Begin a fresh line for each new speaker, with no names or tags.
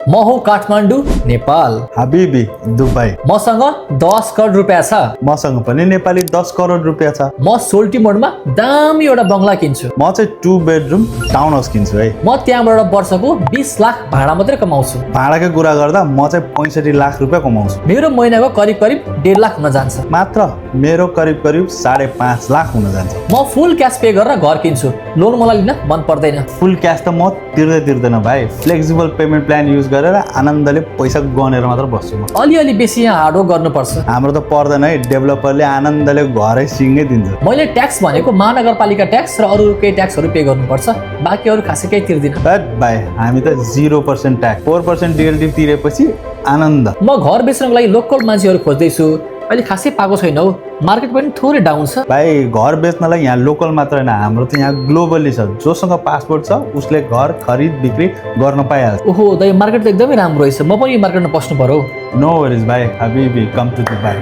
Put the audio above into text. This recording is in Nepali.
म हो काठमाडौँ नेपाल।
हबिबी दुबई।
मसँग 10 करोड रुपियाँ छ।
मसँग पनि नेपाली 10 करोड रुपियाँ छ।
म सोल्टी मोडमा दामी एउटा बङ्गला किन्छु।
म चाहिँ 2 बेडरुम टाउन हाउस किन्छु है।
म त्यहाँबाट वर्षको 20 लाख भाडा मात्रै कमाउँछु।
भाडाको कुरा गर्दा म चाहिँ 65 लाख रुपियाँ कमाउँछु।
मेरो महिनाको करिब 1.5 लाख हुन जान्छ।
मात्र मेरो करिब 5.5 लाख हुन जान्छ।
म फुल क्यास पे गरेर घर किन्छु। लोन मलाई लिन मन पर्दैन।
फुल क्यास त म तिर्दैन भाइ। फ्लेक्सिबल पेमेन्ट प्लान युज गरेर आनन्दले पैसा गनेर मात्र बस्छु म।
अलिअलि बेसी यहाँ हार्डवर्क गर्नुपर्छ।
हाम्रो त पर्दैन है, डेभलपरले आनन्दले घरै सिँगै दिन्छ।
मैले ट्याक्स भनेको महानगरपालिका ट्याक्स र अरू केही ट्याक्सहरू पे गर्नुपर्छ। बाँकी अरू खासै केही तिर्दिन।
भाइ हामी त 0% ट्याक्स 4% डिएलटी तिरेपछि आनन्द।
म घर बेच्नको लागि लोकल मान्छेहरू खोज्दैछु। अहिले खासै पाएको छैन हौ। मार्केट पनि थोरै डाउन छ।
भाइ घर बेच्नलाई यहाँ लोकल मात्र होइन, हाम्रो त यहाँ ग्लोबली छ। जोसँग पासपोर्ट छ उसले घर खरिद बिक्री गर्न पाइहाल्छ।
ओहो दाइ, मार्केट त एकदमै राम्रो रहेछ। म पनि यो मार्केटमा पस्नु पर्यो।
नो वरिज भाइ, हबिबी कम टु दुबई।